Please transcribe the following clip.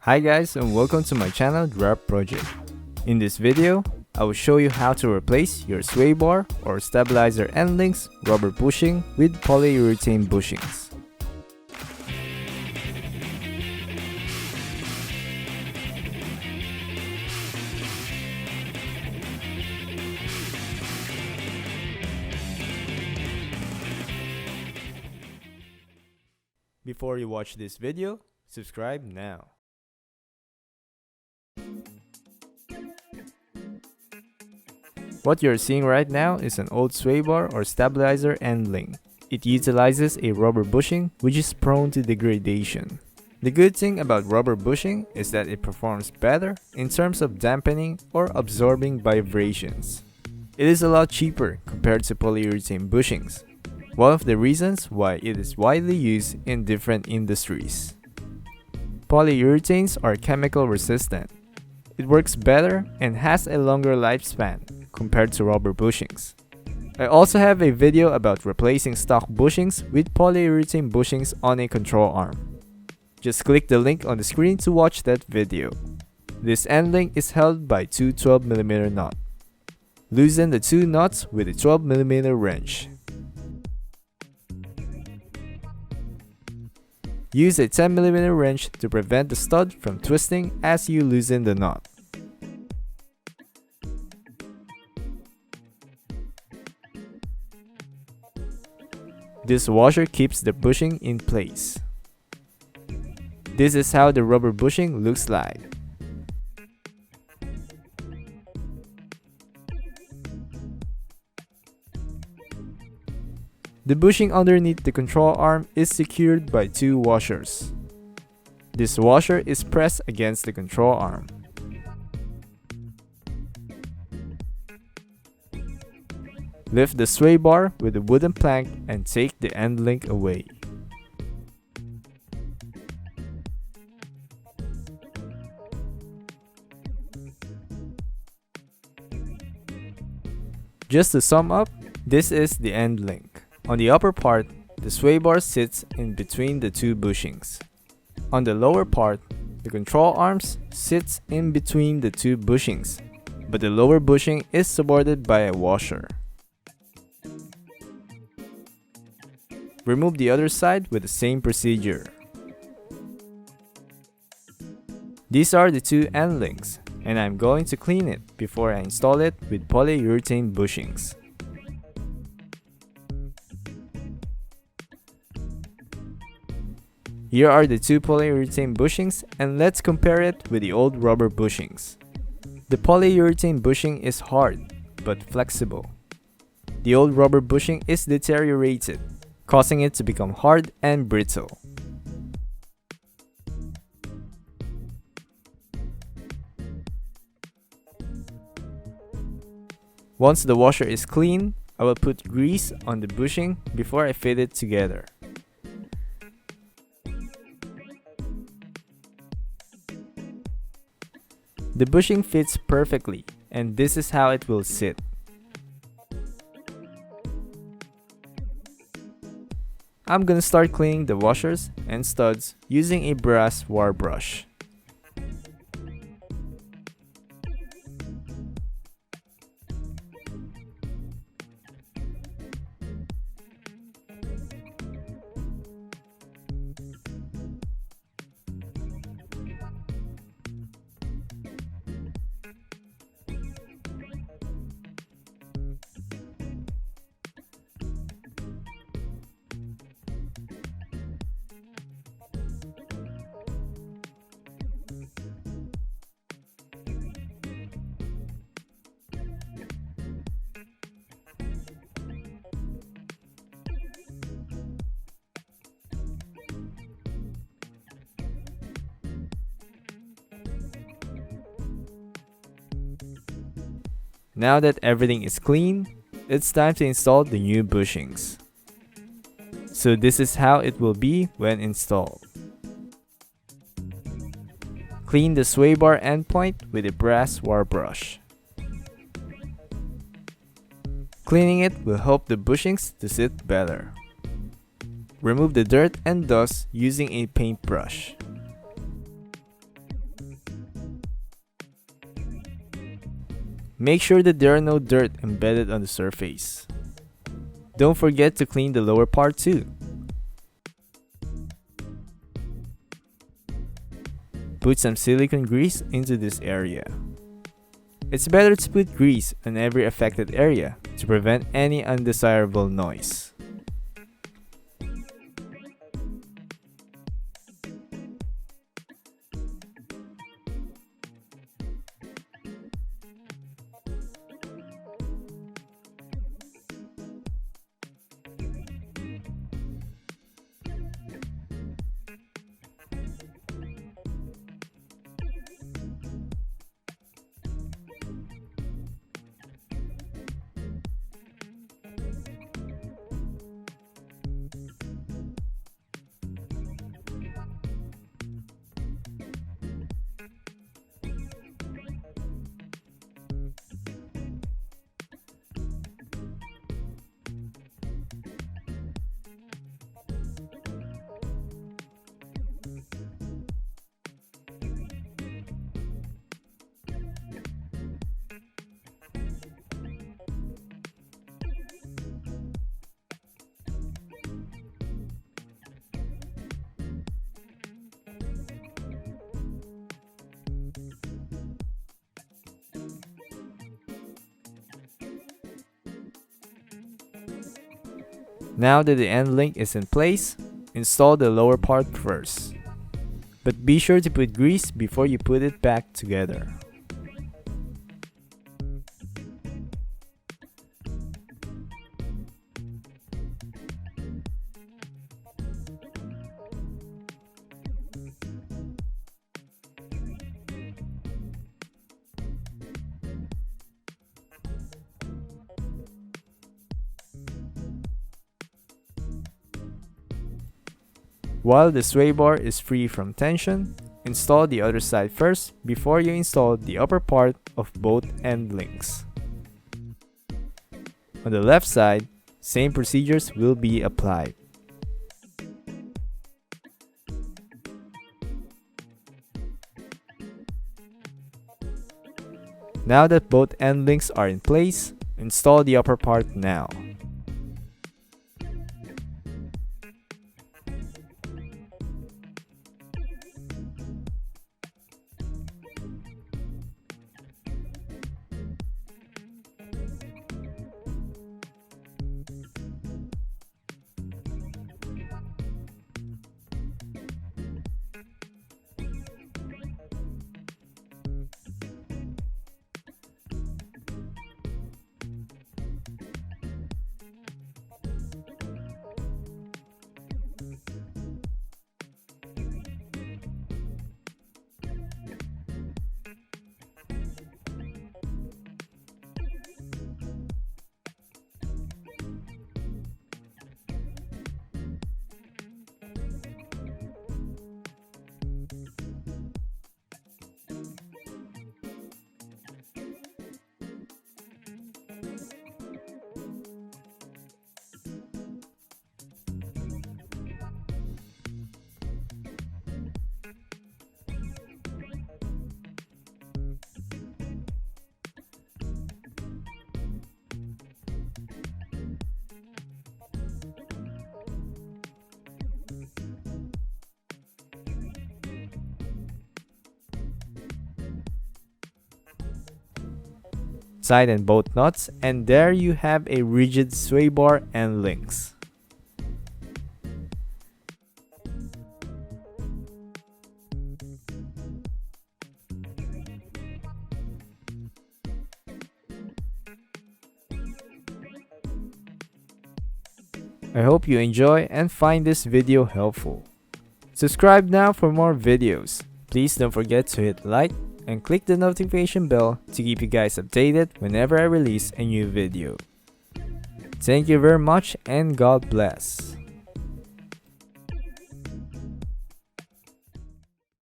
Hi guys, and welcome to my channel Drop Project. In this video, I will show you how to replace your sway bar or stabilizer end links rubber bushing with polyurethane bushings. Before you watch this video, subscribe now. What you're seeing right now is an old sway bar or stabilizer end link. It utilizes a rubber bushing which is prone to degradation. The good thing about rubber bushing is that it performs better in terms of dampening or absorbing vibrations. It is a lot cheaper compared to polyurethane bushings, one of the reasons why it is widely used in different industries. Polyurethanes are chemical resistant. It works better and has a longer lifespan compared to rubber bushings. I also have a video about replacing stock bushings with polyurethane bushings on a control arm. Just click the link on the screen to watch that video. This end link is held by two 12mm nuts. Loosen the two nuts with a 12mm wrench. Use a 10mm wrench to prevent the stud from twisting as you loosen the nut. This washer keeps the bushing in place. This is how the rubber bushing looks like. The bushing underneath the control arm is secured by two washers. This washer is pressed against the control arm. Lift the sway bar with a wooden plank and take the end link away. Just to sum up, this is the end link. On the upper part, the sway bar sits in between the two bushings. On the lower part, the control arms sits in between the two bushings, but the lower bushing is supported by a washer. Remove the other side with the same procedure. These are the two end links, and I'm going to clean it before I install it with polyurethane bushings. Here are the two polyurethane bushings, and let's compare it with the old rubber bushings. The polyurethane bushing is hard, but flexible. The old rubber bushing is deteriorated, causing it to become hard and brittle. Once the washer is clean, I will put grease on the bushing before I fit it together. The bushing fits perfectly, and this is how it will sit. I'm gonna start cleaning the washers and studs using a brass wire brush. Now that everything is clean, it's time to install the new bushings. So this is how it will be when installed. Clean the sway bar endpoint with a brass wire brush. Cleaning it will help the bushings to sit better. Remove the dirt and dust using a paintbrush. Make sure that there are no dirt embedded on the surface. Don't forget to clean the lower part too. Put some silicone grease into this area. It's better to put grease on every affected area to prevent any undesirable noise. Now that the end link is in place, install the lower part first. But be sure to put grease before you put it back together. While the sway bar is free from tension, install the other side first before you install the upper part of both end links. On the left side, same procedures will be applied. Now that both end links are in place, install the upper part now. Tighten both nuts, and there you have a rigid sway bar and links. I hope you enjoy and find this video helpful. Subscribe now for more videos. Please don't forget to hit like and click the notification bell to keep you guys updated whenever I release a new video. Thank you very much and God bless.